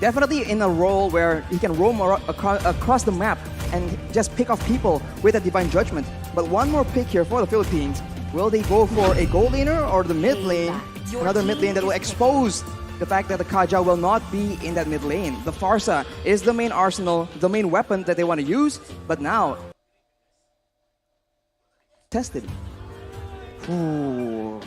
definitely in a role where he can roam across the map and just pick off people with a divine judgment. But one more pick here for the Philippines. Will they go for a gold laner or the mid lane? Another mid lane that will expose the fact that the Kaja will not be in that mid lane. The Farsa is the main arsenal, the main weapon that they want to use, but now tested. Ooh.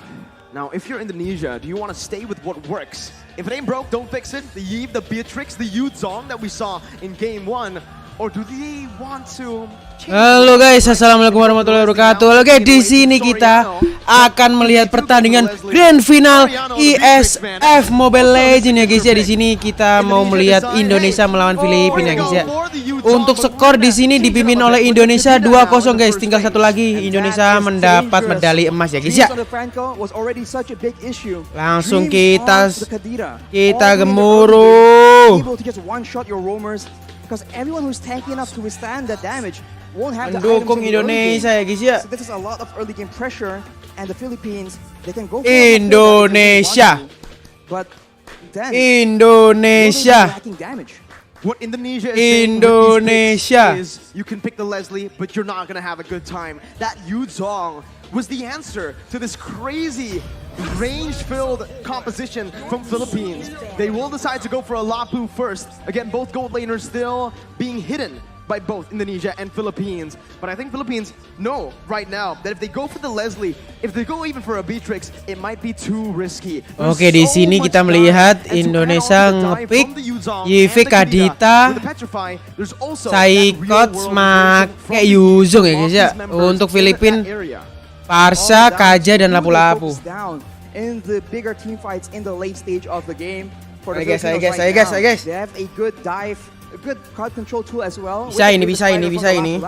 Now, if you're Indonesia, do you want to stay with what works? If it ain't broke, don't fix it. The Iesf, the Beatrix, the Yuzong that we saw in game 1. Or do they want to... Halo guys, assalamualaikum warahmatullahi wabarakatuh. Oke, di sini kita akan melihat pertandingan grand final Iesf Mobile Legends ya guys ya. Di sini kita mau melihat Indonesia melawan Filipina ya guys ya. Untuk skor di sini dipimpin oleh Indonesia 2-0 guys. Tinggal satu lagi Indonesia mendapat medali emas ya guys ya. Langsung kita gemuruh. Because everyone who's tanky enough to withstand that damage won't have mendukung Indonesia ya guys ya. So this is a lot of early game pressure, and the Philippines, they can go for Indonesia. But then Indonesia. lacking damage. What Indonesia is saying with these picks is you can pick the Leslie, but you're not gonna have a good time. That Yuzong was the answer to this crazy range-filled composition from Philippines. They will decide to go for a Lapu first. Again, both gold laners still being hidden by both Indonesia and Philippines. But I think Philippines know right now that if they go for the Leslie, if they go even for a Beatrix, it might be too risky. Oke, di sini kita melihat Indonesia ngepick Iesf, Kadita, Saikot, make Yuzong ya guys ya. Untuk Filipina, Farsa, Kaja, dan Lapu-Lapu. In the bigger team fights in the late stage of the game. For the guys. They have a good dive, a good card control tool as well. Bisa ini.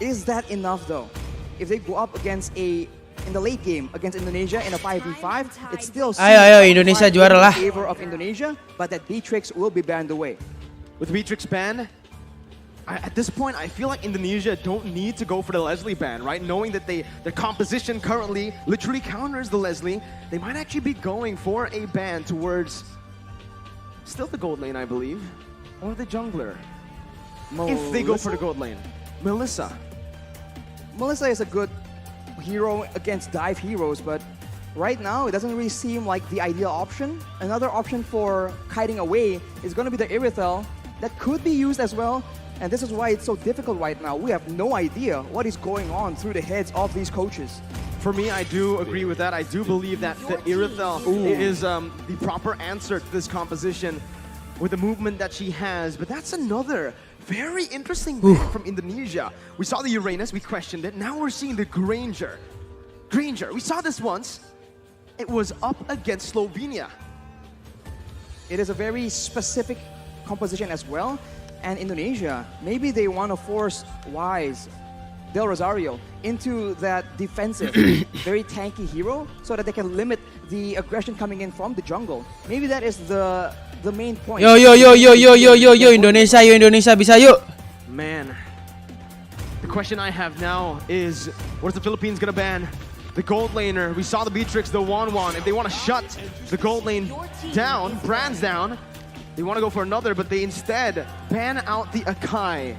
Is that enough though? If they go up against in the late game against Indonesia in a 5v5, it's still ayo Indonesia juara lah. In favor of Indonesia, but that Beatrix will be banned away. With Beatrix ban, at this point, I feel like Indonesia don't need to go for the Leslie ban, right? Knowing that their composition currently literally counters the Leslie, they might actually be going for a ban towards still the gold lane, I believe, or the jungler. If they go for the gold lane, Melissa is a good hero against dive heroes, but right now it doesn't really seem like the ideal option. Another option for kiting away is going to be the Irithel. That could be used as well. And this is why it's so difficult right now. We have no idea what is going on through the heads of these coaches. For me, I do agree with that. I do believe that the Irithel is the proper answer to this composition with the movement that she has. But that's another very interesting ban from Indonesia. We saw the Uranus, we questioned it. Now we're seeing the Granger. We saw this once. It was up against Slovenia. It is a very specific composition as well. And Indonesia, maybe they want to force Wise, Del Rosario, into that defensive, very tanky hero so that they can limit the aggression coming in from the jungle. Maybe that is the main point. Yo Indonesia bisa yuk. Man, the question I have now is, what is the Philippines gonna ban? The gold laner, we saw the Beatrix, the Wanwan. If they want to shut the gold lane down, Brand's down, they want to go for another, but they instead ban out the Akai,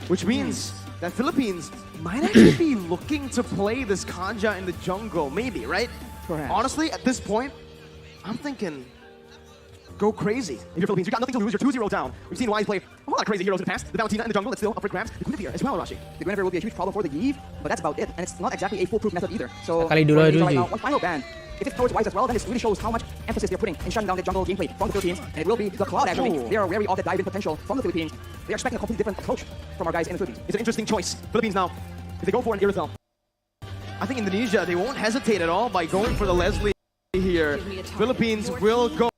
which means that Philippines might actually be looking to play this Kanja in the jungle, maybe, right? Perhaps. Honestly, at this point, I'm thinking, go crazy. If you're Philippines, you got nothing to lose, you're 2-0 down. We've seen Wise play a lot of crazy heroes in the past. The Valentina in the jungle, that's still up for grabs. The Guinevere as well, Rashi. The Guinevere will be a huge problem for the Iesf, but that's about it. And it's not exactly a foolproof method either. So, Kali dulu right now, one final ban. If it's towards Wise as well, then it really shows how much emphasis they're putting in shutting down the jungle gameplay from the Philippines. And it will be the Cloud actually. They are wary of the dive-in potential from the Philippines. They are expecting a completely different approach from our guys in the Philippines. It's an interesting choice. Philippines now, if they go for an Irithel, I think Indonesia, they won't hesitate at all by going for the Leslie here. Philippines will go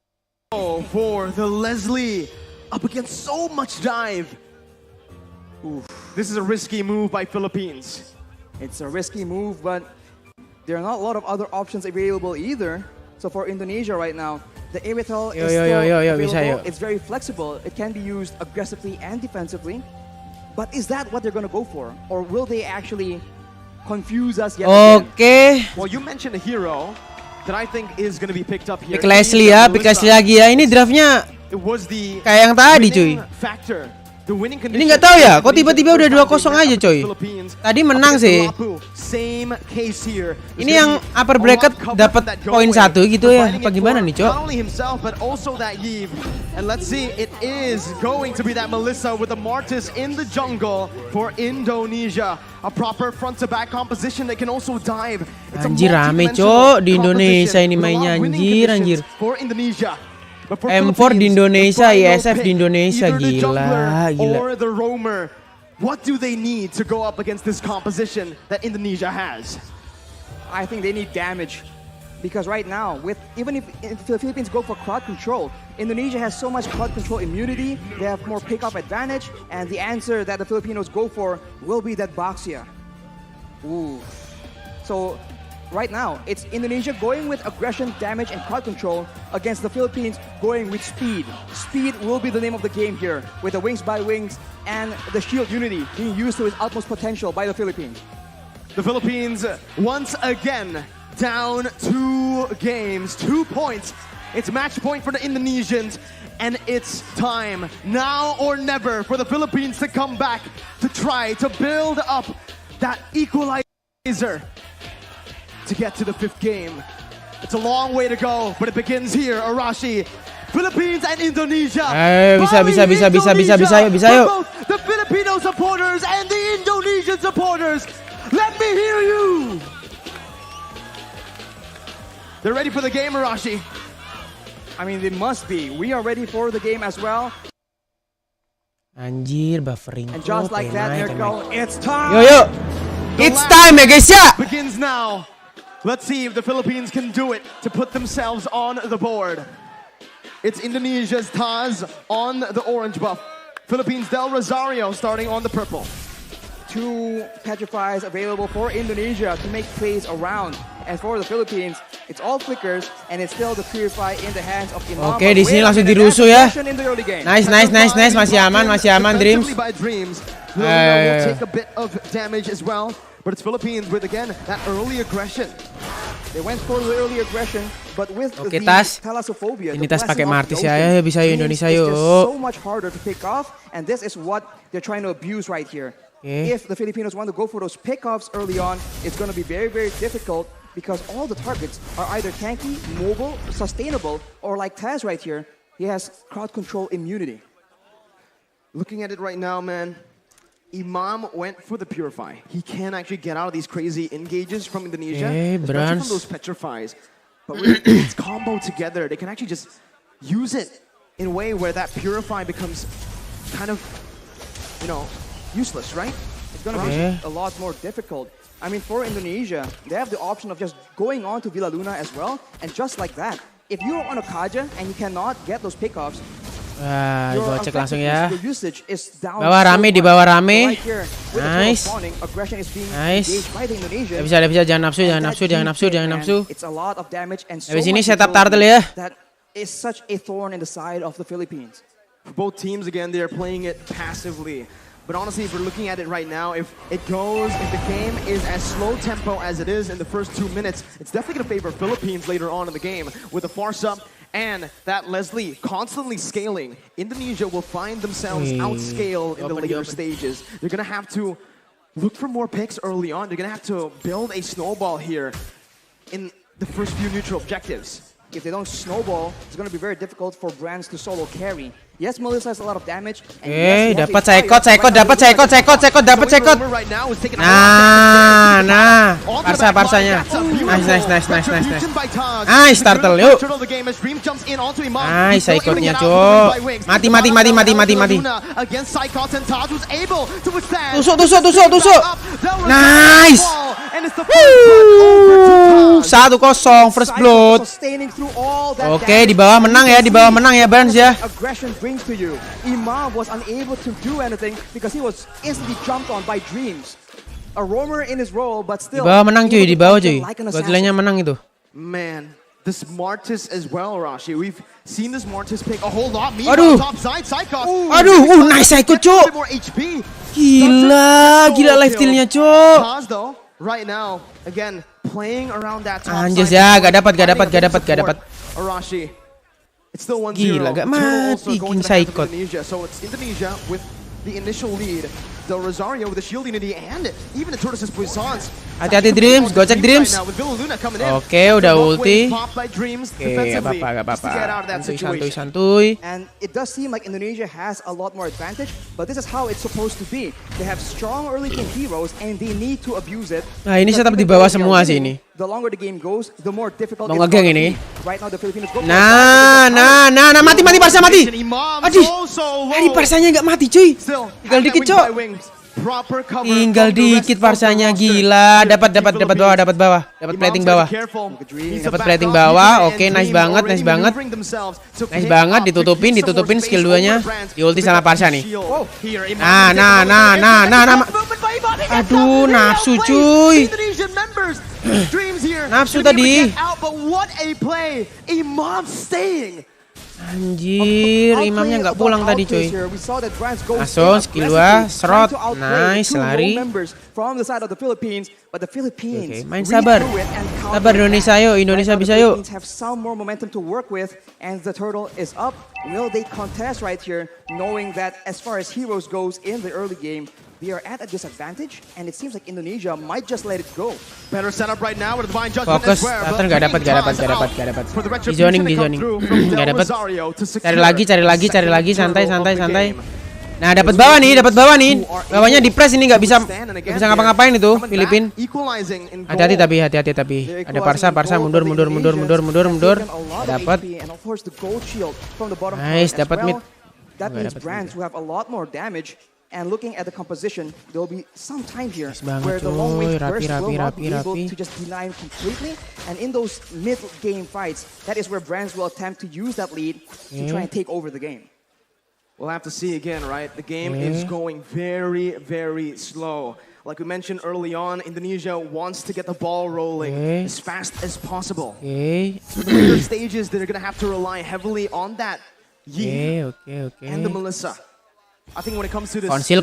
for the Leslie up against so much dive. Oof. This is a risky move by Philippines. It's a risky move, but there are not a lot of other options available either. So for Indonesia right now, the Irithel is still available. It's very flexible. It can be used aggressively and defensively. But is that what they're going to go for? Or will they actually confuse us yet again? Well, you mentioned a hero that I think is going to be picked up here. Pick Leslie ya, pick Leslie lagi ya. Ini draftnya it was the Kayak yang tadi, cuy. winning factor. The winning Ini nggak tahu ya, kok tiba-tiba udah 2-0 aja, coy. Tadi menang sih. Same case here. Ini yang upper bracket dapat poin 1 gitu ya, apa gimana nih, Cok? Not only himself but also that Iesf. And let's see, it is going to be that Melissa with the Mortis in the jungle for Indonesia. A proper front to back composition that can also dive. It's a Anjir rame, multi-dimensional Cok, di Indonesia composition ini with a lot mainnya, of winning anjir, conditions anjir. for Indonesia. But for M4 di Philippines, Indonesia, the final Iesf di pick, Indonesia, either the gila, jungler gila. or the roamer. What do they need to go up against this composition that Indonesia has? I think they need damage. Because right now, even if the Philippines go for crowd control, Indonesia has so much crowd control immunity, they have more pick-up advantage, and the answer that the Filipinos go for will be that Boxia. Ooh. So, right now, it's Indonesia going with aggression, damage, and crowd control against the Philippines going with speed. Speed will be the name of the game here, with the wings by wings and the shield unity being used to its utmost potential by the Philippines. The Philippines once again down 2 games, 2 points. It's match point for the Indonesians, and it's time, now or never, for the Philippines to come back to try to build up that equalizer to get to the 5th game. It's a long way to go, but it begins here, Arashi. Philippines and Indonesia. Bisa yuk. Both the Filipino supporters and the Indonesian supporters. Let me hear you. They're ready for the game, Arashi. I mean, they must be. We are ready for the game as well. Anjir, buffering. And just like that, Mirko, it's time. Yo. It's time ya guys ya. Begins now. Let's see if the Philippines can do it to put themselves on the board. It's Indonesia's Taz on the orange buff. Philippines Del Rosario starting on the purple. 2 petrifies available for Indonesia to make plays around. And for the Philippines, it's all flickers and it's still the purify in the hands of Imam. Oke, di sini langsung dirusuh ya. Nice. Masih aman Dreams. Will take a bit of damage as well, but it's Philippines with again that early aggression. They went for the early aggression, but with Oke, the Tas. thalassophobia, Ini the Tas pakai blessing of Martis the ya. ocean, Bisa yuk means Indonesia it's yuk. just so much harder to pick off, and this is what they're trying to abuse right here. Okay. If the Filipinos want to go for those pickoffs early on, it's going to be very, very difficult because all the targets are either tanky, mobile, sustainable, or like Taz right here, he has crowd control immunity. Looking at it right now, man, Imam went for the Purify. He can actually get out of these crazy engages from Indonesia, especially from those petrifies. But with its combo together, they can actually just use it in a way where that Purify becomes kind of, useless, right? It's going to be a lot more difficult. I mean, for Indonesia, they have the option of just going on to Villa Luna as well, and just like that, if you're on a Kaja and you cannot get those pickoffs, Wah, gua cek langsung ya. your usage is down. Di bawah rame. Right here, with Nice. the spawning, aggression is being Nice. engaged by the Indonesians. Bisa, jangan nafsu. It's a lot of damage and so Habis ini much setup control turtle ya. that is such a thorn in the side of the Philippines. For both teams, again, they're playing it passively. But honestly, if we're looking at it right now, if the game is as slow tempo as it is in the first 2 minutes, it's definitely going to favor Philippines later on in the game. With the Farsa and that Leslie constantly scaling, Indonesia will find themselves outscaled in the later stages. They're going to have to look for more picks early on. They're going to have to build a snowball here in the first few neutral objectives. If they don't snowball, it's going to be very difficult for brands to solo carry. Yes, Melissa has a lot of damage. And Dapat cekot. Nah. Parsanya. Nice. Nice, turtle yuk. Nice, cekotnya, Cok. Mati. Tusuk. Nice. 1-0 first blood. Oke, di bawah menang ya Brands ya. Aggression brings to you. Imam was unable to do anything because he was instantly jumped on by Dreams. A roamer in his role, but still. Di bawah menang cuy, Buat gilanya menang itu. Man, this Martis as well, Rashi. We've seen this Martis pick a whole lot. Aduh. Top side, Psychos. Nice psycho, Cok. Gila life steal-nya, Cok. Taz though, right now, again, playing around that top Anjir side. ya, gak dapat. Arashi. It's still 1-0. Gila, gak Eternal also mati going King to the hands of Saikot. Indonesia. So it's Indonesia with the initial lead. Del Rosario with the shield unity and even the Tortoise's Puissance. Hati-hati Dreams, gocek Dreams. Oke, udah ulti. Oke, gak apa-apa. Santuy. And it does seem like Indonesia has a lot more advantage, but this is how it's supposed to be. They have strong early game heroes and they need to abuse it. Nah, ini tetap di bawah semua sih ini. The longer the game goes, the more difficult Mau it's ngegeng going to ini. be. Right now the Filipinos go. Nah, mati Parsa mati. Aduh, Parsanya nggak mati cuy. Tinggal dikit cok. Tinggal dikit Parsanya, gila. Dapat bawah. Dapat plating bawah. Dapat plating bawah. Oke, nice banget. Nice banget, ditutupin skill 2-nya. Di ulti sama Parsa nih. Nah. Aduh, nafsu cuy. Nafsu tadi. Anjir, Imamnya nggak pulang tadi cuy. Masuk, skill 2, serot. Nice, lari. Oke, main sabar. Sabar Indonesia, yuk. Indonesia bisa yuk. Have some more momentum to work with, and the turtle is up. Will they contest right here, knowing that as far as heroes goes in the early game, they are at a disadvantage, and it seems like Indonesia might just let it go. Better setup right now with the divine judgment. Fokus, Starter nggak dapat. Di zoning. Nggak dapat. Cari lagi, santai. Nah, dapat bawah nih. Bawahnya di press ini nggak bisa ngapa-ngapain itu Filipin. Hati-hati tapi. Ada Parsa mundur. Dapat. Nice, dapat mid. That means brands who have a lot more damage. And looking at the composition, there will be some time here where the long range burst will not be able to just deny him completely. And in those mid-game fights, that is where brands will attempt to use that lead to try and take over the game. We'll have to see again, right? The game is going very, very slow. Like we mentioned early on, Indonesia wants to get the ball rolling as fast as possible. So the later stages, they're going to have to rely heavily on that Iesf and the Melissa. I think when it comes to this, konsil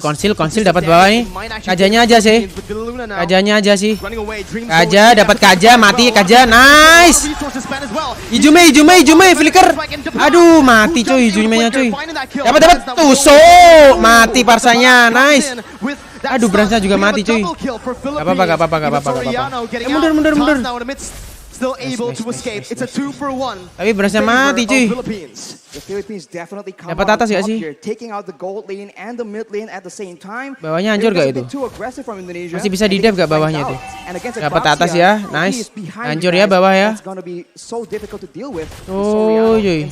dapat bawah nih. Kajanya aja sih. Kaja dapat mati nice. Ijume flicker. Aduh, mati cuy Ijumenya cuy. Dapat tusuk, mati Parsanya, nice. Aduh, Bransnya juga mati cuy. Gak apa-apa. Mundur. Still able to escape. It's a 2-for-1. Tapi Bransnya mati cuy. The Philippines definitely come dapat atas ya sih? taking out the gold lane and the mid lane at the same time. Bawahnya hancur gak itu? Masih bisa di dive gak bawahnya itu? Dapat atas ya, nice. Hancur ya bawah ya. Oh cuy.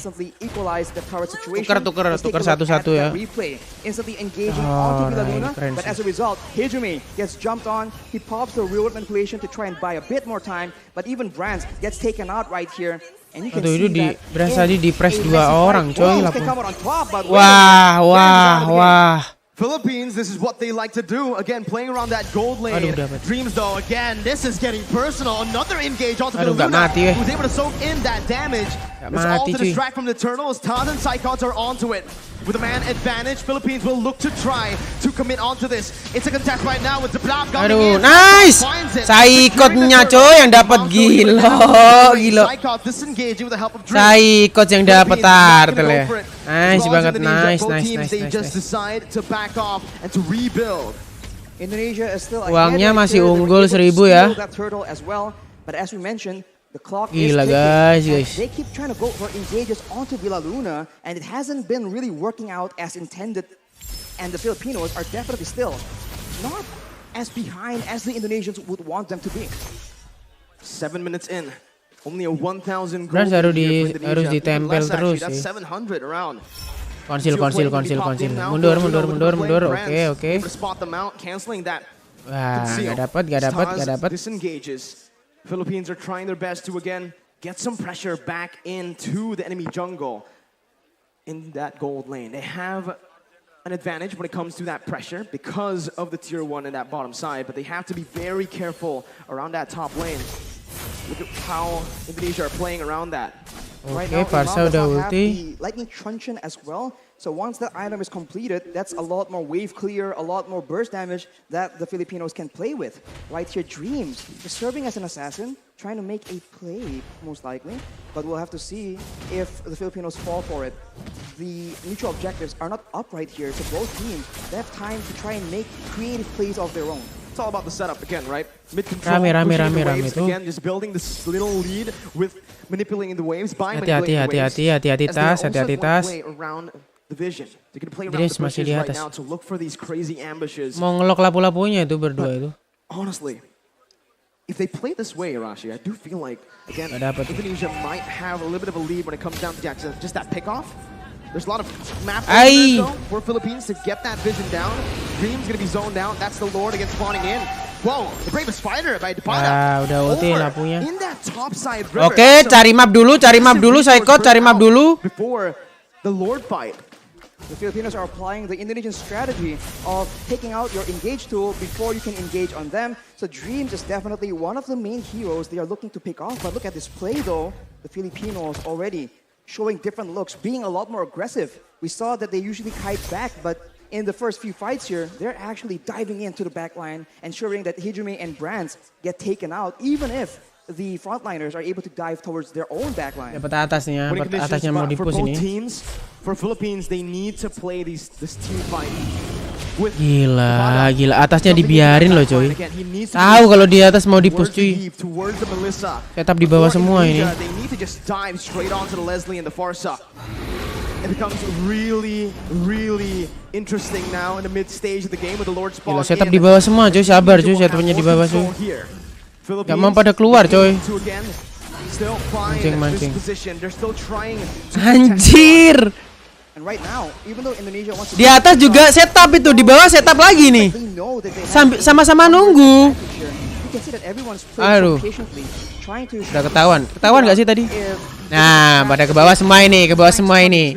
Tukar satu-satu ya. Oh, nah, keren but as a result, Hijume gets jumped on. He pops the reward manipulation to try and buy a bit more time. But even Brands gets taken out right here. Aduh, itu berasa di press 2 orang coy. Wah. Philippines, this is what they like to do. Again, playing around that gold lane. Dreams though, again, this is getting personal. Another engage onto Luna, who's able to soak in that damage. It's all to distract from the turtles. Taz and Psychots are onto it. With a man advantage, Philippines will look to try to commit onto this. It's a contest right now with the Blab coming in. Nice! Psychotnya coy yang dapat gila. Psychot disengaging with the help of Dreams. Psychot yang dapat turtle ya. Nice banget, nice. They just decide to back off and to rebuild. Indonesia is still uangnya masih unggul 1000 ya. But as we mentioned, the clock gila is ticking, guys. They keep trying to go for engages onto Villa Luna, and it hasn't been really working out as intended. And the Filipinos are definitely still not as behind as the Indonesians would want them to be. 7 minutes in, only a 1,000 gold harus ditempel terus sih. 700 around. Konsil. Mundur. Oke. Wah, gak dapat. Disengages. Philippines are trying their best to again get some pressure back into the enemy jungle in that gold lane. They have an advantage when it comes to that pressure because of the tier 1 in that bottom side, but they have to be very careful around that top lane. Look at how Indonesia are playing around that. Right Oke, now, Parsa Imam does udah not have ulti. the lightning truncheon as well. So once that item is completed, that's a lot more wave clear, a lot more burst damage that the Filipinos can play with. Right here, Dreams is serving as an assassin, trying to make a play, most likely. But we'll have to see if the Filipinos fall for it. The neutral objectives are not up right here, so both teams, they have time to try and make creative plays of their own. It's all about the setup again, right? Mid control, Rame pushing the rame waves tuh. again, just building this little lead with manipulating the waves by Hati-hati, manipulating the waves. hati-hati As tas, they're hati-hati also going tas. to play around the vision. They're going to play around Dreams the masih bushes di right atas. now to look for these crazy ambushes. Mau ngelok lapu-lapunya itu berdua itu. Honestly, if they play this way, Arashi, I do feel like, again, Nggak dapet. Indonesia might have a little bit of a lead when it comes down to just that pick-off. There's a lot of map Ay. though, for Philippines to get that vision down. Dream's going to be zoned down. That's the Lord against spawning in. Whoa, the bravest fighter by Depada. Ah, udah ulti Over lampunya. in that top side river. Oke, cari map dulu, Saikot, cari map dulu. Before the Lord fight. The Filipinos are applying the Indonesian strategy of taking out your engage tool before you can engage on them. So Dreams is definitely one of the main heroes they are looking to pick off. But look at this play though. The Filipinos already showing different looks, being a lot more aggressive. We saw that they usually kite back, but in the first few fights here, they're actually diving into the backline, ensuring that Hijime and Brands get taken out, even if the frontliners are able to dive towards their own backline. Dapat atasnya, Winning conditions, atasnya mau but for dipus both ini. teams, for Philippines, they need to play this team fight. With Gila, Depada. gila. Atasnya Jumping dibiarin into loh that coy. line again. He needs to Tahu be kalau di atas mau dipus towards the cuy. Eve, towards the Melissa. Tetap di bawah For semua ini. Indonesia, they need to just dive straight onto the Leslie and the Farsa. It becomes really, really interesting now in the mid stage of the game with the Lord spawn. Gila, setup di bawah semua cuy. Sabar cuy, setupnya di bawah cuy. Gak mau pada keluar coy. Mancing. Anjir. And right now, even though Indonesia wants to Di atas juga setup itu, di bawah setup lagi nih. they know that they have Sama-sama nunggu. you can see that everyone's playing Aduh. so patiently, trying to Udah ketahuan. Ketahuan gak sih tadi? if Nah, pada ke bawah semua ini, ke bawah semua ini.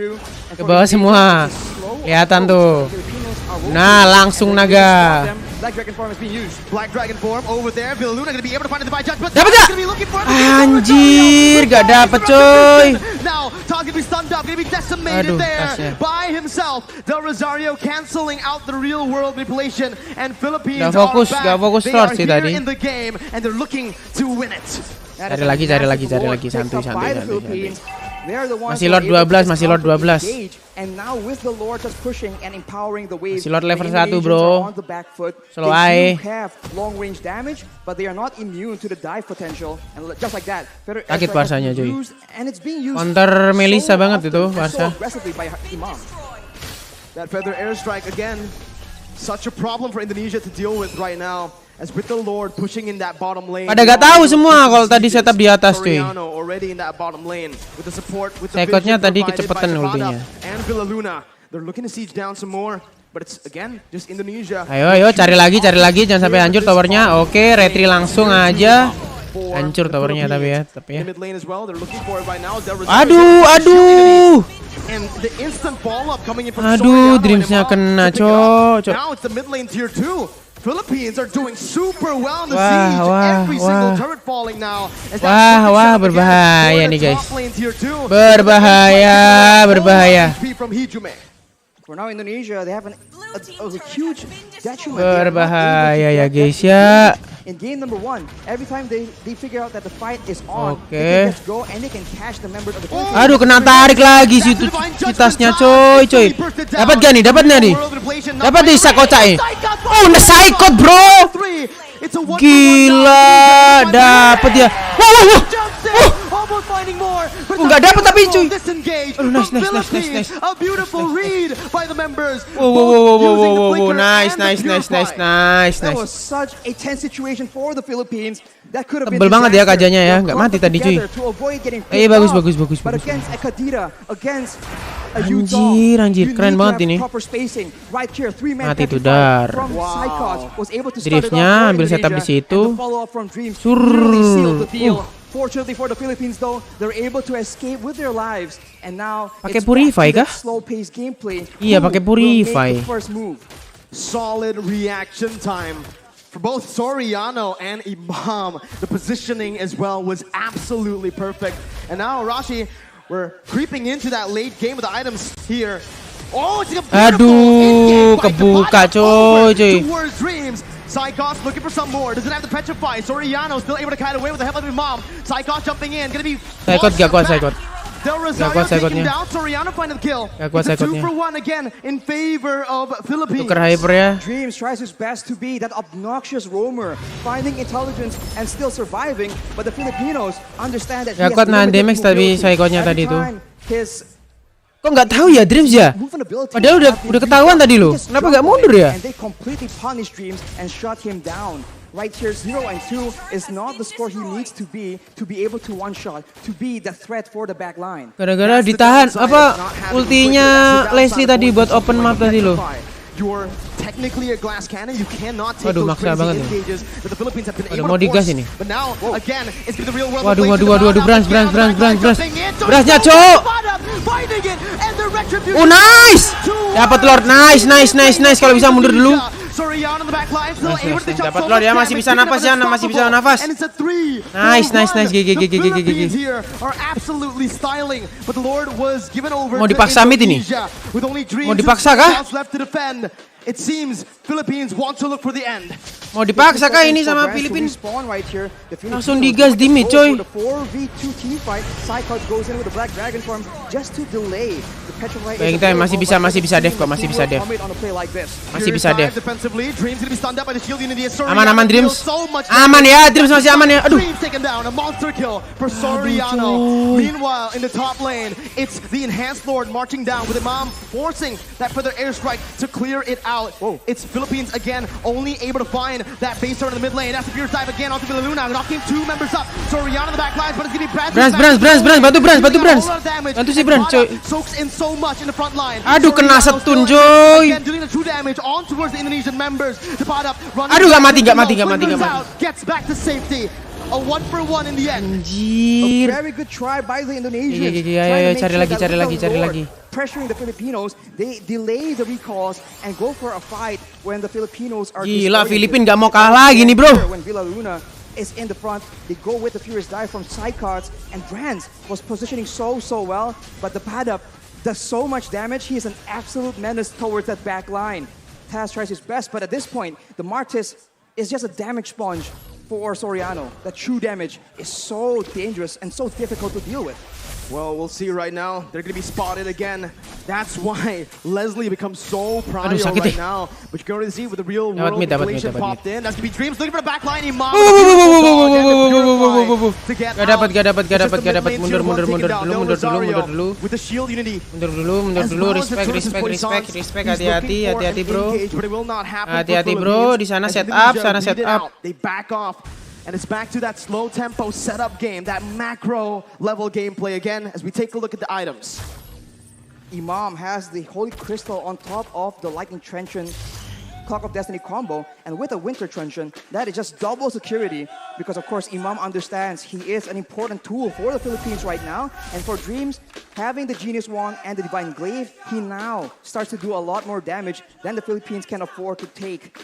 Ke bawah semua. Kelihatan tuh. Nah, langsung naga. Black Dragon form is being used. Black Dragon form over there. Villaluna gonna be able to find the divine judge, but Dapat gak? gonna be looking for it. Anjir, gak dapet coy. Now, Tog gonna be stunned up, gonna be decimated Aduh, there tasnya. by himself. Del Rosario canceling out the real world manipulation, and Philippines Gak fokus, are back. gak fokus They short are sih here tadi. in the game, and they're looking to win it. That Cari is a lagi, massive cari lagi. picked Santuy, up by the santuy. Philippines. They are the ones Masih who are Lord able to 12, just masih Lord 12. engage. And now with the Lord just pushing and empowering the wave, Masih Lord level the 1 Indonesians bro. are on the back foot. Slow They aja. do have long range damage, but they are not immune to the dive potential. And just like that, Federer Sakit Airstrike has Barsanya, been cuy. used, and it's being used Counter Melissa banget often itu, and Barca. so aggressively by Imam. That feather airstrike again, such a problem for Indonesia to deal with right now. As with the Lord pushing in that bottom lane. Pada gak tahu semua kalau tadi setup di atas cuy. Soriano already in that bottom lane with the support with the Saikotnya vision tadi provided kecepetan by Depada ultinya. and Villaluna. They're looking to siege down some more, but it's again just Indonesia. Ayo, cari lagi, jangan sampai hancur towernya. Oke, retri langsung aja. Hancur towernya tapi ya. In the mid lane as well, they're looking for it right now. Aduh. And the instant follow up coming in from Aduh, Soriano Dreamsnya and Imam kena, to pick it up. cok. Now it's the mid lane tier 2. Philippines are doing super well in the Wah, siege. wah, Every single wah. turret falling now. As that Wah, perfect wah, setup again berbahaya for the nih, guys. top lane tier 2. Berbahaya. HP from Hijume. For now, Indonesia, they have a huge detriment. Berbahaya ya guys ya. In game number 1, every time they figure out that the fight is on, Oke. they can just go and they can catch the members of the Philippines. Aduh, kena tarik lagi situ tasnya coy. Dapat gak nih? Dapat gak nih? Dapat nih Sakota nih. Oh, Saikot bro. Gila, dapat ya. Wah. Nggak dapat tapi cuy. Aduh, nice. A beautiful read by the members. Wow. Nice. That was such a tense situation for the Philippines. That could have been Tebel banget ya disaster. kajanya ya, They nggak brought mati it tadi, cuy. together to avoid getting Bagus. picked off. But against Ekadira, against a Anjir, keren banget ini. Proper spacing. Right here, 3-man Mati tuh, petrified dar. from Saikot was able to start it Driftnya off for ambil setup di Indonesia, situ. and the follow-up from Dreams really sealed the deal. Fortunately for the Philippines though, they're able to escape with their lives, and now Pakai it's Purify back to kah? the slow-paced gameplay. Iya, Who pakai will make Purify. the first move? Solid reaction time for both Soriano and Imam. The positioning as well was absolutely perfect. And now Rashi, We're creeping into that late game with the items here. Oh, it's a Aduh, kebuka coy. Towards Dreams. Psychos looking for some more. Doesn't have the petrify. Soriano still able to kite away with the headlight of Mom. Psychos jumping in. Gonna be. Psychot gak kuat Psychot. Del Rosario taking down. Soriano find the kill. It's a 2-for-1 again in favor of Philippines. Tuker hyper ya. Dreams tries his best to be that obnoxious roamer, finding intelligence and still surviving. But the Filipinos understand that he Gak has kuat nahan limited damage tapi mobility. Psychotnya Every tadi tuh. time his Kok nggak tahu ya Dreams ya? Padahal udah ketahuan tadi loh. Kenapa nggak mundur ya? And they completely punish Dreams and shut him down. Right here, 0 and 2 is not the score he needs to be able to one shot, to be the threat for the back line. Gara-gara ditahan apa ultinya Leslie tadi buat open map tadi loh. You're technically a glass cannon. You cannot take Waduh, those maksa crazy banget ya. engages that the Philippines have been Waduh, able mau to digas force. ini. But now, again, it's been the real world. Waduh, Brans. Oh, nice! Dapat Lord, nice. Kalau bisa mundur dulu. Dapat Lord ya, masih bisa nafas ya, masih bisa nafas. Nice. GG. Mau dipaksa mid ini? Mau dipaksa kah? It seems Philippines want to look for the end. Mau dipaksa kah ini sama Filipina? Langsung digas di mid coy. Bayang time masih bisa dev kok, masih bisa dev. Aman Dreams. Aman ya, Dreams masih aman ya. Aduh. Meanwhile, in the top lane, it's the enhanced Lord marching down with Imam forcing that further airstrike to clear it out. It's Philippines again, only able to find that base turn in the mid lane. That's the Fierce dive again onto Villaluna, knocking 2 members up. Soriano in the back lines, but it's gonna be Brans. Bantu Brans. Bantu si Brans, coy. Soaks in so much in the front line. Aduh, kena stun, coy. Again, dealing the true damage on towards the Indonesian members. Aduh, gak mati. Gets back to safety. A 1-for-1 in the end. Anjir. A very good try by the Indonesians. Ayo, cari lagi. Pressuring the Filipinos, they delay the recalls and go for a fight when the Filipinos are. Gila, Filipin gak mau kalah lagi nih bro. When Villaluna is in the front, they go with the Furious Dive from sidecards, and Brans was positioning so well, but the pad up does so much damage. He is an absolute menace towards that back line. Taz tries his best, but at this point, the Martis is just a damage sponge for Soriano. That true damage is so dangerous and so difficult to deal with. Well, we'll see right now. They're going to be spotted again. That's why Leslie becomes so proud right now. But you can already see with the real world manipulation popped in. That's going to be Dreams looking for the back line. Imam. Gak dapat. Mundur dulu. With the shield unity. Mundur dulu. Respect. Hati-hati bro. Hati-hati bro. Di sana set up. They back off. And it's back to that slow tempo setup game, that macro level gameplay again as we take a look at the items. Imam has the Holy Crystal on top of the Lightning Truncheon Clock of Destiny combo, and with a Winter Truncheon, that is just double security because of course Imam understands he is an important tool for the Philippines right now, and for Dreams, having the Genius Wand and the Divine Glaive, he now starts to do a lot more damage than the Philippines can afford to take.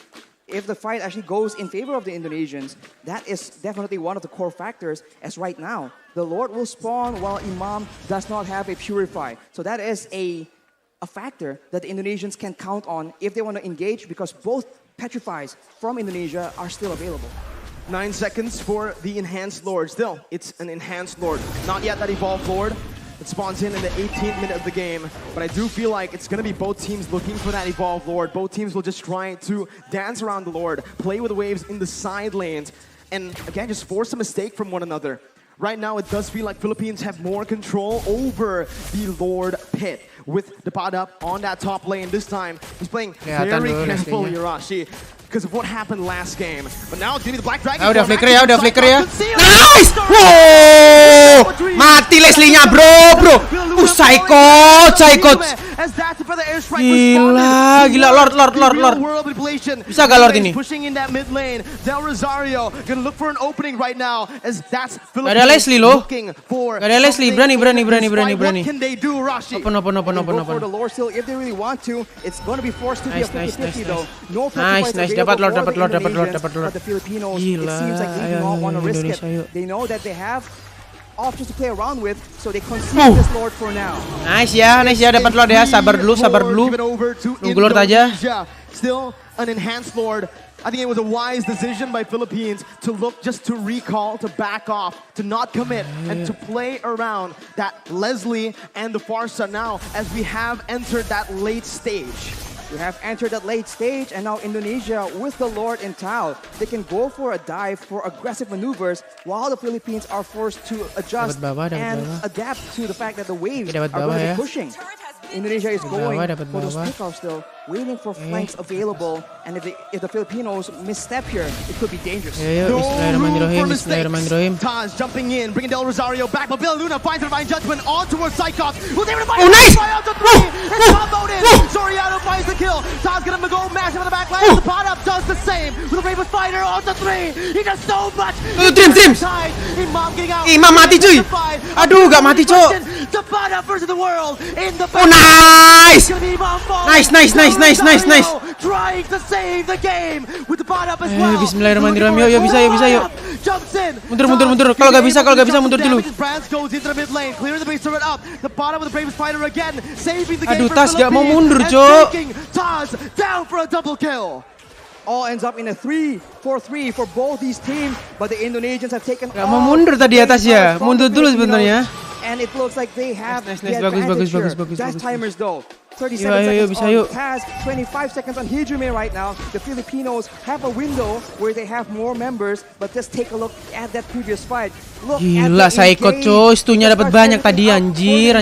If the fight actually goes in favor of the Indonesians, that is definitely one of the core factors, as right now, the Lord will spawn while Imam does not have a Purify. So that is a factor that the Indonesians can count on if they want to engage, because both Petrifies from Indonesia are still available. 9 seconds for the Enhanced Lord. Still, it's an Enhanced Lord. Not yet that Evolved Lord. It spawns in the 18th minute of the game, but I do feel like it's going to be both teams looking for that Evolved Lord. Both teams will just try to dance around the Lord, play with the waves in the side lanes, and again, just force a mistake from one another. Right now, it does feel like Philippines have more control over the Lord pit with the pad up on that top lane. This time, he's playing very careful, Yurashi, because of what happened last game. But now it's going to be the Black Dragon. Udah flicker ya. Nice! Wow! Mati Leslie-nya bro. Psycho. Gila Lord. Bisa gak Lord ini? Gak ada Leslie loh. Gak ada Leslie, berani. Nice. Dapat Lord. But the Filipinos, it seems like they do not want to risk it. They know that they have options to play around with, so they concede this Lord for now. Nice ya, dapat Lord ya. Sabar dulu. Nunggu Lord aja. Still an enhanced Lord. I think it was a wise decision by Philippines to look just to recall, to back off, to not commit, and to play around that Leslie and the Farsa now as we have entered that late stage. We have entered that late stage, and now Indonesia with the Lord in tow, they can go for a dive for aggressive maneuvers, while the Philippines are forced to adjust and adapt to the fact that the waves are going to be pushing. Indonesia is going for those pickoffs though, waiting for flanks available, and if the Filipinos misstep here, it could be dangerous. Bismillahirrahmanirrahim. Taz jumping in, bringing Del Rosario back, but Villa Luna finds the divine judgment on towards Psychops. Who's able to find nice! out to three, and comboed in. Soriano finds the kill. Taz gonna go massive on the back line. The pot up does the same with the Raven Fighter on the three. He does so much. Dreams. Imam getting out. Imam mati cuy. Aduh, gak mati cok. The pot up versus the world in the Nice. Trying to save the game with the pot up as well. Bismillahirrahmanirrahim. Yuk bisa yuk. Jumps in. Mundur. Kalau gak bisa mundur dulu. Brands goes into the mid lane, clearing the base turret up. The bottom with the bravest fighter again, saving the game. Aduh, for Taz gak mau Philippines mundur, and Cok. taking Taz down for a double kill. All ends up in a 3-4-3 for both these teams, but the Indonesians have taken Gak mau mundur tadi atas ya. Mundur dulu sebenarnya. And it looks like they have Nice. the Bagus. advantage here. Dash timers though. 37 seconds bisa, on yuk. Taz, 25 seconds on Hijume right now. The Filipinos have a window where they have more members, but just take a look at that previous fight. Look Gila, at the Psycho engage. coy, stunya dapat banyak tadi anjir.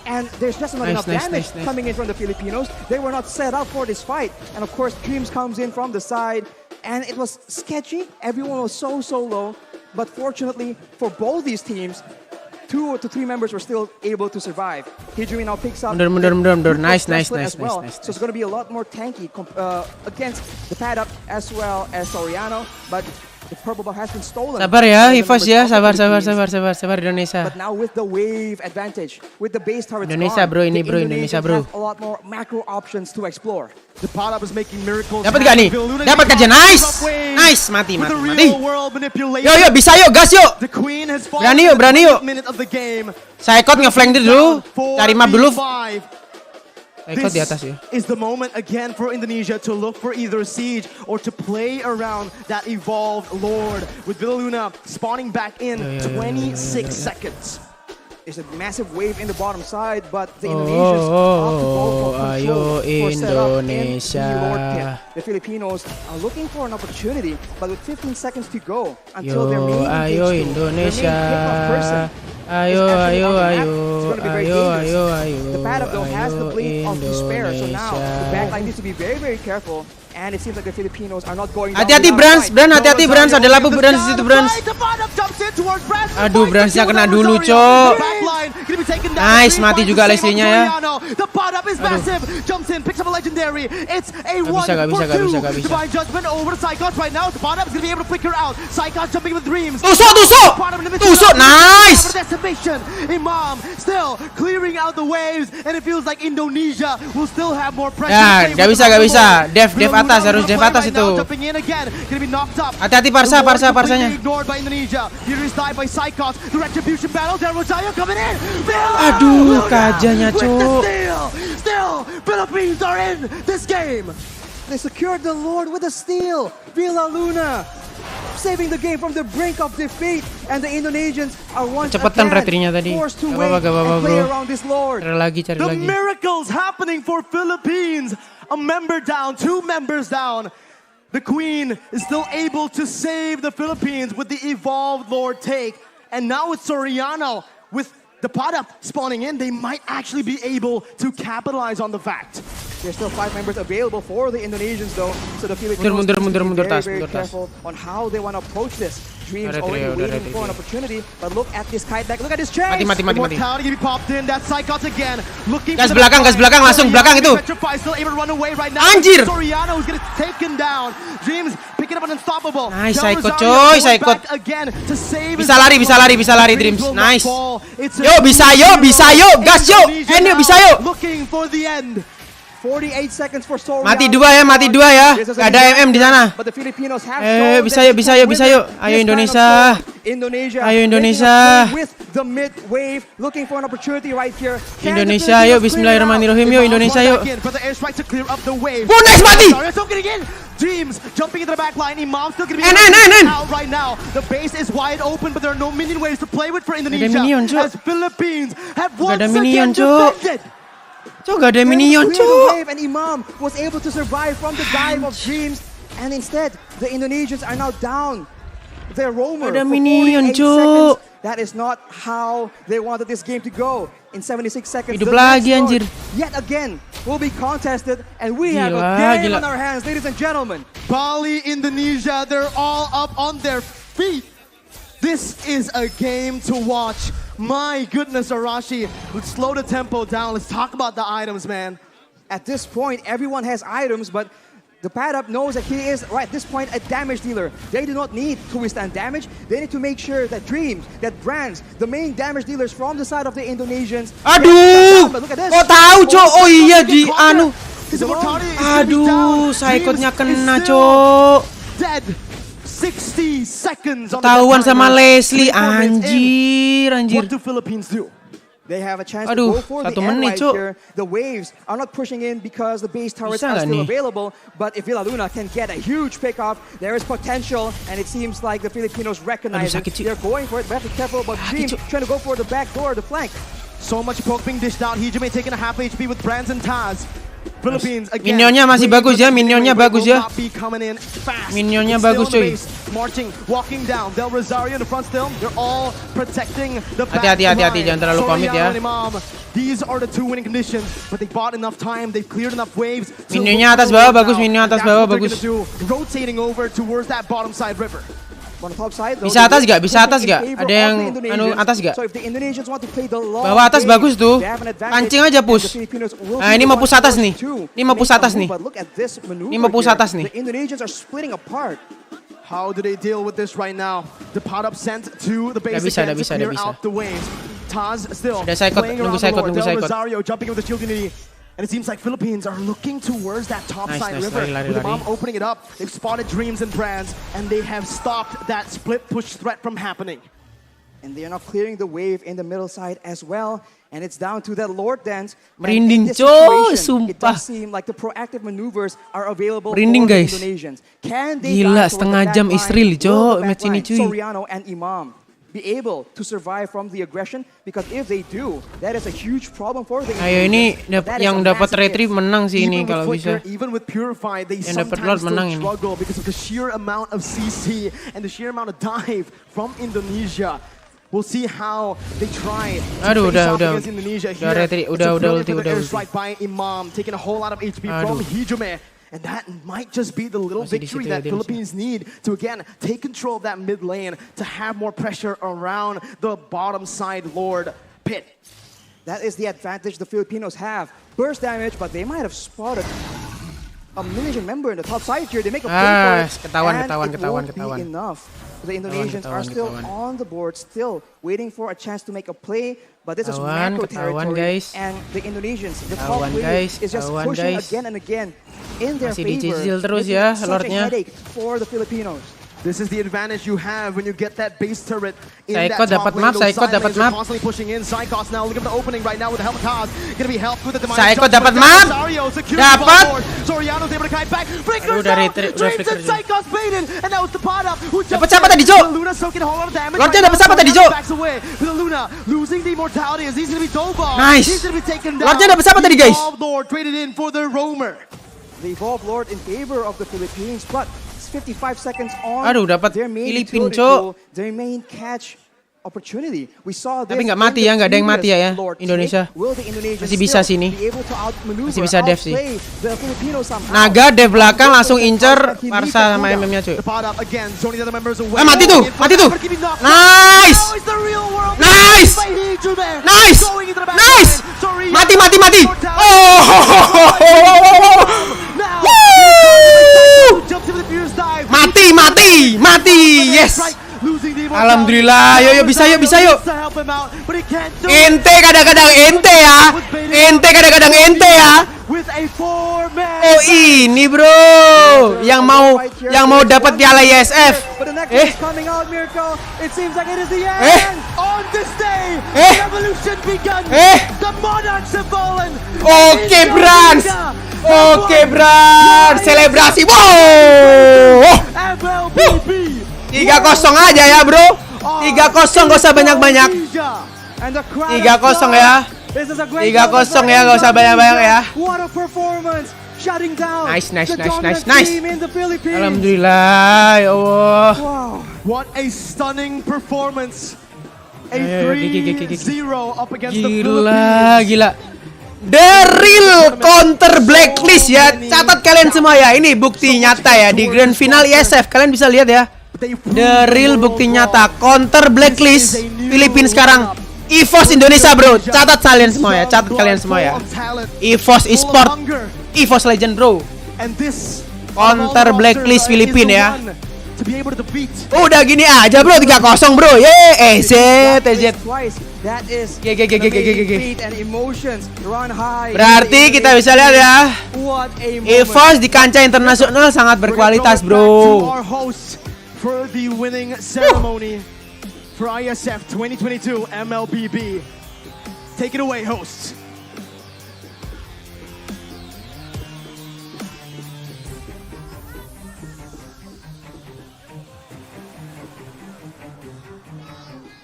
And there's just not enough damage Nice. coming in from the Filipinos. They were not set up for this fight. And of course, Dreams comes in from the side. And it was sketchy. Everyone was so low. But fortunately for both these teams, 2 to 3 members were still able to survive. Hijumi now picks up. Mundur. Nice. as well. So it's going to be a lot more tanky against the pad up as well as Soriano. But the purple buff has been stolen. Sabar ya, Hivos ya. Sabar Indonesia. But now with the wave advantage, with the base turrets Indonesia, gone, bro, ini, the bro, Indonesians Indonesia, bro. have a lot more macro options to explore. The pot up is making miracles. Dapat gak nih? Dapat gak aja? Nice. Mati. Yo, bisa yuk, gas yuk. The queen has Berani yuk. minute of the game. Psycho ngeflank dulu. Cari map dulu. Psycho This di atas ya. is the moment again for Indonesia to look for either siege or to play around that evolved Lord with Villa Luna spawning back in 26 seconds. There's a massive wave in the bottom side, but the Indonesians opt to go for control for setup in the Lord pit. The Filipinos are looking for an opportunity, but with 15 seconds to go until their main engage Indonesia. Ayo. The pad up though has the blink of despair, so now the backline needs to be very careful. And it seems like the Filipinos are not going down. Hati-hati Brans, hati-hati Brans, ada labu Brans di situ Brans. Aduh, Bransnya kena dulu, Cok. Nice, mati juga Leslie-nya ya. The pot up is massive. Jumps in, picks up a legendary. It's a 1 for 2. Divine judgment over to Psychos right now. The pot up is going to be able to flicker out. Psychos jumping with dreams. Tusuk, nice. Imam still clearing out the waves, and it feels like Indonesia will still have more pressure. Ya, gak bisa. Dev atas, harus Dev atas itu. Hati-hati Parsanya. Aduh, kajanya, Cok. Still, Philippines are in this game. They secured the Lord with a steal. Villa Luna saving the game from the brink of defeat, and the Indonesians are once Cepetan again retrinya tadi. forced to Gak wait apa-apa, and play bro. around this Lord. Cari lagi. The miracles happening for Philippines. A member down, 2 members down. The Queen is still able to save the Philippines with the evolved Lord take. And now with Soriano, with the pot up spawning in, they might actually be able to capitalize on the fact. There's still 5 members available for the Indonesians though, so the Filipinos Mundur, need to be Tas, very Tas. careful on how they want to approach this. Dreams Udah already retrio, waiting for an opportunity, but look at this kite back, look at this chance! Mati. Immortality can be popped in, that's Psychos again. Looking Gas for the belakang, langsung belakang itu. Still able to run away right now. Anjir! Soriano is getting taken down. Dreams picking up an unstoppable. Nice, Del Psycho, Rosario coy, going Psycho. back again to save his Bisa lari Dreams. will not Nice. fall. It's a Yo, bisa yo, gas yo. Indonesia Enyo, now bisa yo. looking for the end. 48 seconds for Soriano. Mati dua ya. This is Gak a ada big MM di sana. but the Filipinos have Bisa shown yuk, that bisa they yuk. can Ayo win Indonesia. this kind of sport. Indonesia. Ayo Indonesia. making a play with the mid wave, looking for an opportunity right here. Can the Indonesia Filipinos yuk, clear it bismillahirrahmanirrahim yuk Indonesia yuk. For the airstrike to clear up the wave. Nice mati. Dreams jumping into the back line. Imam still gonna be N. out right now. The base is wide open, but there are no minion waves to play with for Indonesia. minion, Cuk. As Philippines have Gak once ada minion, again Cuk. defended. Gak ada minion, Clear the Cuk. wave, and Imam was able to survive from the dive of Dreams, and instead the Indonesians are now down their roamer Ada for minion, 48 Cuk. seconds. That is not how they wanted this game to go. In 76 seconds, Hidup the lagi, next anjir. round yet again will be contested, and we have a Gila, game gila. on our hands, ladies and gentlemen. Bali, Indonesia, they're all up on their feet. This is a game to watch. My goodness, Arashi. Let's slow the tempo down. Let's talk about the items, man. At this point, everyone has items, but the pad-up knows that he is, right at this point, a damage dealer. They do not need to withstand damage. They need to make sure that Dreams, that Brands, the main damage dealers from the side of the Indonesians. Aduh, But look at this. kok tahu Cok? Oh iya di anu. His immortality is gonna be Aduh, down. saikotnya Dreams is kena still Cok. Dead. 60 seconds on the Ketahuan timer. sama Leslie, 3 minutes in. anjir. What do Philippines do? They have a chance Aduh, to go for the 1 end menit, right Cuk. here. The waves are not pushing in because the base turrets Bisa are nggak still nih? available. But if Villa Luna can get a huge pickoff, there is potential, and it seems like the Filipinos recognize Aduh, it. sakit, Cuk. They're going for it. We have to be careful about Dreams Cuk. trying to go for the back door, the flank. So much poke being dished out. Hijime taking a half HP with Brands and Taz. Philippines again. Minionnya masih bagus ya, minionnya bagus ya. Minionnya bagus, cuy. Marching, walking down. Del Rosario in the front still. They're all protecting the back Hati-hati, line. jangan terlalu komit ya. Soriano and Imam, these are the two winning conditions, but they bought enough time. They've cleared enough waves. to Minionnya look atas for bawah the bagus, now. minion atas That's bawah what they're bagus. gonna do, rotating over towards that bottom side river. On the top side, though, Bisa atas the gak? Bisa atas in gak? favor Ada of yang the anu Indonesians. atas gak? So if the Indonesians want to play the long Bawah atas game, bagus tuh. they have an advantage, Pancing aja and push. the Filipinos will Nah, be ini the mau ones push atas forced nih. to Ini mau make push a atas move, nih. But look at this maneuver Ini mau push here. atas nih. The Indonesians are splitting apart. How do they deal with this right now? The pot up sent to the base bisa, again to bisa, clear bisa. out the waves. Taz still Udah Saikot, playing nunggu around the Saikot, Lord. nunggu Del Saikot. Rosario jumping with the shield unity. And it seems like Philippines are looking towards that top Nice, side nice, river. lari, With the lari. bomb opening it up, they've spotted Dreams and Brands, and they have stopped that split push threat from happening. And they are now clearing the wave in the middle side as well. And it's down to that Lord dance. And Merinding, in this coy, situation, it sumpah. does seem like the proactive maneuvers are available Merinding, for the guys. Indonesians. Can they Gila, guide toward setengah the back jam line? Israel, Will coy, the back match ini, line, cuy. Soriano and Imam be able to survive from the aggression? Because if they do, that is a huge problem for the Ayo ini Indonesians. That is yang a dapat massive hit. retrieve menang sih ini Even with kalau Flicker, bisa. even with Purify, they Yang dapat sometimes Lord menang still ini. struggle because of the sheer amount of CC and the sheer amount of dive from Indonesia. We'll see how they try to Aduh, face udah, off udah. against Indonesia Udah here. retri- It's udah, a udah brilliant ulti, for the udah airstrike by Imam, taking a whole lot of HP Aduh. from Hijome. And that might just be the little Masih di victory situ ya, that dia Philippines need to, again, take control of that mid lane to have more pressure around the bottom side Lord pit. That is the advantage the Filipinos have. Burst damage, but they might have spotted a Indonesian member in the top side here. They make a play for it, ketahuan, and ketahuan, it ketahuan, won't ketahuan. be enough. The Indonesians are still ketahuan. on the board, still waiting for a chance to make a play. But this is Ketahuan, macro ketahuan, territory, guys. and the Indonesians, the top Ketahuan, player, guys, is just ketahuan, pushing guys. again and again in their Masih favor. dicicil terus making ya, such Lordnya. a headache for the Filipinos. This is the advantage you have when you get that base turret in Saikot that top dapat lane. map, Those Saikot side dapat lanes are map. constantly pushing in. Saikot's now looking at the opening right now with the helmet Taz. Gonna be helped with the demise. Saikot judgment. dapat map. Rosario secures Dapat. the ball board. Soriano's able to kite back. Flickers Aduh, udah down. retri- udah Dreams flicker and juga. Saikot's baited. And that was the pot up. Who Dapat jumped siapa in. tadi, Jo? Luna soaking a whole lot of damage. Lordnya right dapat now. siapa tadi, Jo? Soriano backs away. Luna losing the immortality as he's gonna be Dobar. Nice. He's gonna be taken down. Lordnya dapat siapa tadi, guys? Evolved Lord traded in for the roamer. The Evolved Lord in favor of the Philippines, but it's 55 seconds on Aduh, dapat their main Filipin, utility Cok. tool, their main catch opportunity. We saw this Tapi nggak in mati the ya, nggak ada yang mati ya, previous Lord Indonesia. Kick. Will the Indonesians Masih bisa still sini. be able to outmaneuver, Masih bisa dev sih. outplay the Filipinos somehow? Naga dev belakang langsung incer He needs Marsa the sama cooldown. MM-nya cuy. The pot up again, zoning the other members away. Mati tuh, In for mati tuh. Albert keeping knocked Nice. Now it's the real world. Nice. By Hijube. Nice. Going into the back Nice. line. Sorry. Mati, mati, mati. Mortality. Oh. Now, Woo. jumps into the fierce dive. Mati. Yes. Losing the immortality. Alhamdulillah. Yo, bisa yuk. To help him out, but he can't do it. Ente kadang-kadang ente ya. with a 4-man. Oh ini bro, yang mau dapat piala Iesf. But the next one is coming out, Mirko. It seems like it is the end. On this day, the revolution begun. The monarchs have fallen. Oke, Brans. Oke, Brans. Selebrasi. Wow. MLBB 3-0 aja ya, bro. 3-0, gak usah banyak-banyak. 3-0 ya. 3-0 ya, gak usah banyak-banyak ya. What a performance. Shutting down Nice. the dominant team in the Philippines. Alhamdulillah, ya Allah. Wow. What a stunning performance. A Ayo, 3-0 up against the Philippines. Gila. The real counter blacklist ya. Catat kalian semua ya. Ini bukti nyata ya di grand final Iesf. Kalian bisa lihat ya. The real bukti nyata counter blacklist Filipina sekarang. EVOS Indonesia bro. Catat kalian semua ya. Catat kalian semua ya. EVOS Esport, EVOS Legend bro. Counter blacklist Filipina ya. Udah gini aja bro, 3-0 bro. EZ. That is G. and emotions run high. Berarti kita bisa lihat ya. EVOS di kancah internasional sangat berkualitas bro. For the winning ceremony for Iesf 2022 MLBB. Take it away, hosts.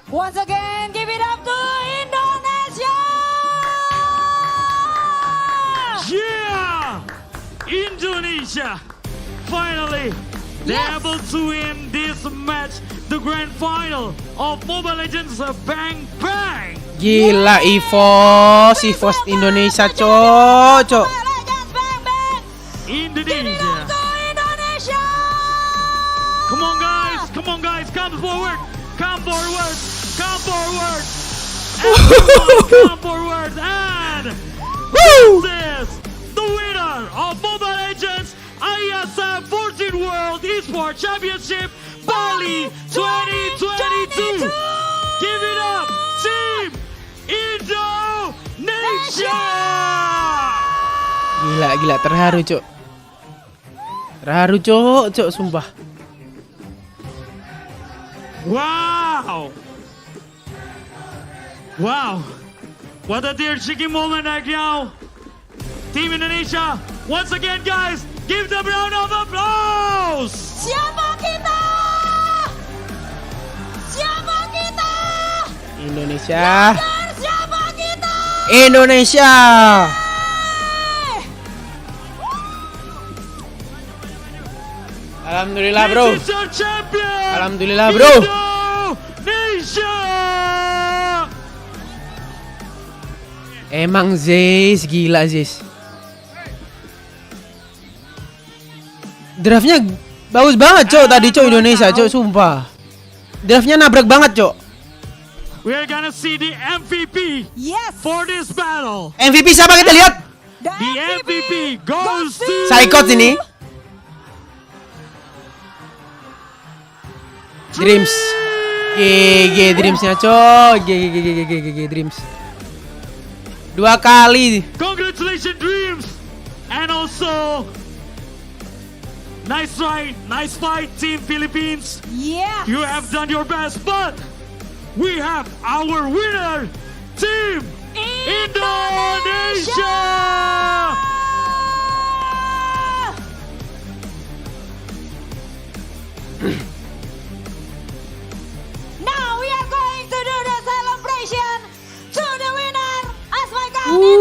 Once again, give it up to Indonesia! Yeah! Indonesia finally they're able to win this match, the grand final of Mobile Legends Bang Bang. Gila EVOS Indonesia cocok. Indonesia. Come on guys, come forward. Come forward. Everyone come forward. And this is the winner of Mobile Legends Iesf 14 World Esports Championship Bali 2022. Give it up, Team Indonesia. Gila terharu cok. Terharu cok sumpah. Wow, what a tear-shaking moment right now. Team Indonesia, once again guys, give them a round of applause. Siapa kita? Indonesia. Siapa kita? Indonesia. Alhamdulillah bro. This is our champion. Alhamdulillah bro. Indonesia. Emang Zeus gila Zeus. Draftnya bagus banget cok tadi cok Indonesia cok sumpah. Draftnya nabrak banget cok. We're gonna see the MVP for this battle. MVP siapa kita lihat? The MVP goes to Saikot ini. Dreams. GG Dreamsnya cok. GG Dreams. 2 kali. Congratulations Dreams. And also nice try, nice fight Team Philippines. Yeah. You have done your best, but we have our winner, Team Indonesia. Now we are going to do the celebration to the winner as my count in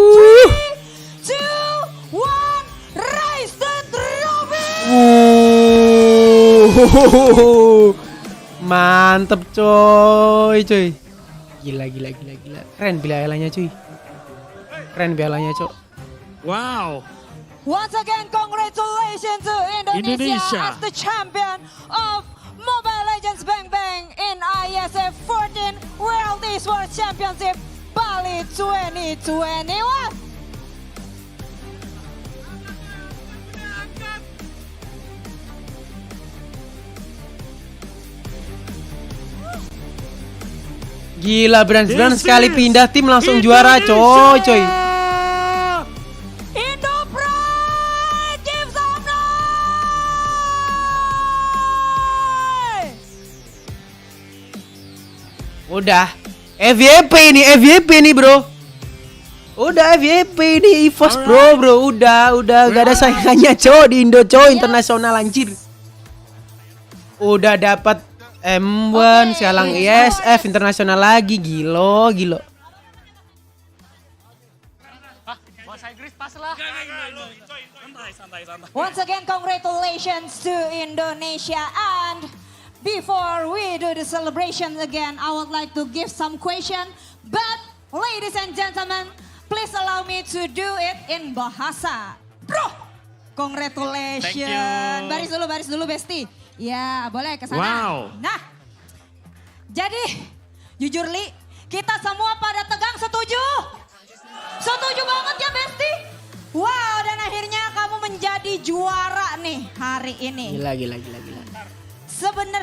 3, 2, 1, raise the trophy. Mantep coy. Gila. Keren pialanya cuy. Keren pialanya cok. Wow. Once again, congratulations to Indonesia as the champion of Mobile Legends Bang Bang in Iesf 14 World Esports Championship Bali 2021. Gila Brans sekali pindah tim langsung juara coy. Indo Udah. FYP nih bro. Udah FYP ini EVOS bro. Udah gak ada saingannya cowok di Indo cowok internasional anjir. Udah dapat M1 sekarang Iesf internasional lagi gilo. Once again, congratulations to Indonesia. And before we do the celebration again, I would like to give some question. But ladies and gentlemen, please allow me to do it in bahasa. Bro, congratulations. Baris dulu Besti. Ya, boleh ke sana. Wow. Nah, jadi jujur Li, kita semua pada tegang setuju? Setuju banget ya Besti? Wow, dan akhirnya kamu menjadi juara nih hari ini. Gila.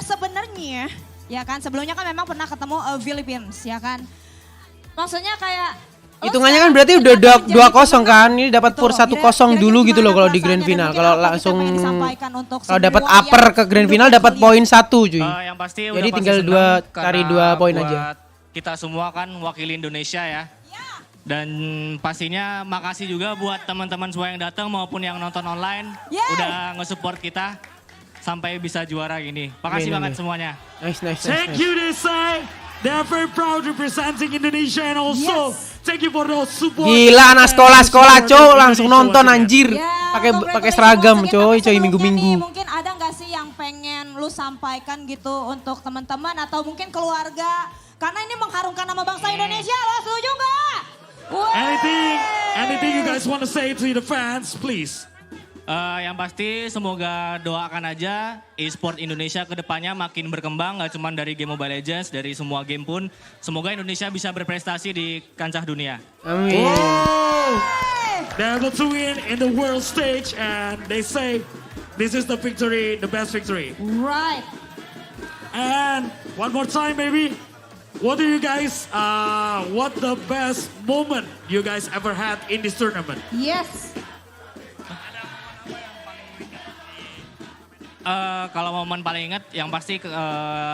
Sebenarnya, ya kan sebelumnya kan memang pernah ketemu Philippines, ya kan. Maksudnya kayak hitungannya kan berarti udah 2-0 kan. Ini dapat pur 1-0 dulu gitu loh kalau di grand final. Kalau langsung kalau dapat upper ke grand final dapat poin 1 cuy. Yang pasti jadi tinggal cari 2 poin aja. Kita semua kan wakili Indonesia ya. Dan pastinya makasih juga buat teman-teman semua yang datang maupun yang nonton online. Udah nge-support kita sampai bisa juara gini. Makasih banget semuanya. Nice. Thank you Desai. They are very proud representing Indonesia and also thank you for the support. Gila anak sekolah cow langsung nonton anjir. Pakai seragam coy minggu-minggu. Mungkin ada nggak sih yang pengen lu sampaikan gitu untuk teman-teman atau mungkin keluarga? Karena ini mengharumkan nama bangsa Indonesia loh, setuju nggak? Anything you guys want to say to the fans, please? Yang pasti semoga doakan aja e-sport Indonesia ke depannya makin berkembang, gak cuma dari game Mobile Legends, dari semua game pun. Semoga Indonesia bisa berprestasi di kancah dunia. Amin. They're able to win in the world stage and they say this is the victory, the best victory. Right. And one more time maybe, what do you guys, what the best moment you guys ever had in this tournament? Yes. Kalau momen paling ingat yang pasti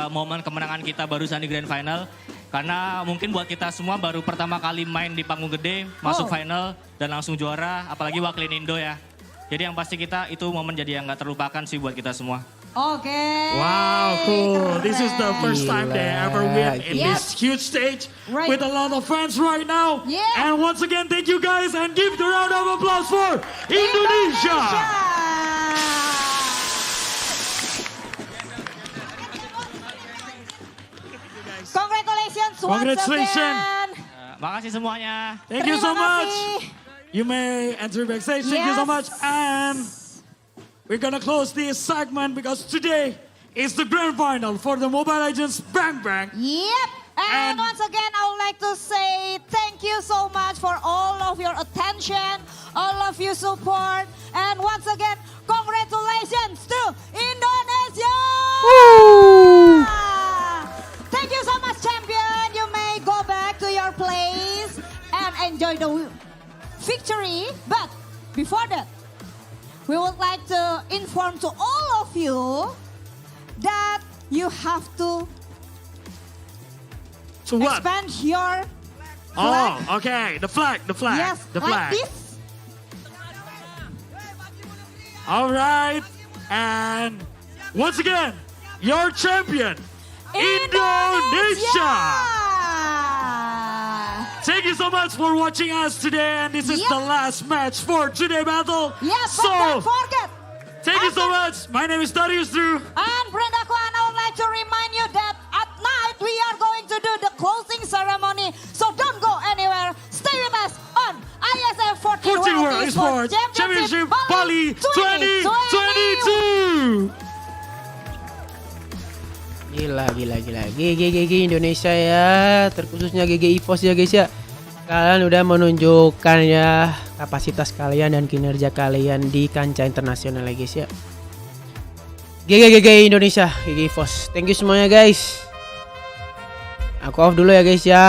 momen kemenangan kita barusan di Grand Final. Karena mungkin buat kita semua baru pertama kali main di panggung gede, masuk final dan langsung juara, apalagi wakilin Indo ya. Jadi yang pasti kita itu momen jadi yang gak terlupakan sih buat kita semua. Oke. Wow, cool. This is the first time they ever win in this huge stage with a lot of fans right now. And once again, thank you guys and give the round of applause for Indonesia. Congratulations. Makasih semuanya. Thank you so much. You may enter backstage. Thank you so much. And we're gonna close this segment because today is the grand final for the Mobile Legends Bang Bang. Yep. And once again, I would like to say thank you so much for all of your attention, all of your support. And once again, congratulations to Indonesia. Woo. Thank you so much, champion. You may go back to your place and enjoy the victory. But before that, we would like to inform to all of you that you have to expand your flag. Oh, okay. The flag. Yes, the flag. like this. All right. And once again, your champion, Indonesia. Thank you so much for watching us today, and this is the last match for today battle. Yes, so but don't forget. Thank you so much. My name is Darius Drew. And Brenda Kwan, I would like to remind you that at night we are going to do the closing ceremony. So don't go anywhere. Stay with us on Iesf 14 World Esports Championship Bali 2022. Gila GG Indonesia ya, terkhususnya GG EVOS ya guys ya. Kalian udah menunjukkan ya kapasitas kalian dan kinerja kalian di kancah internasional ya guys ya. GG Indonesia, GG EVOS. Thank you semuanya guys. Aku off dulu ya guys ya.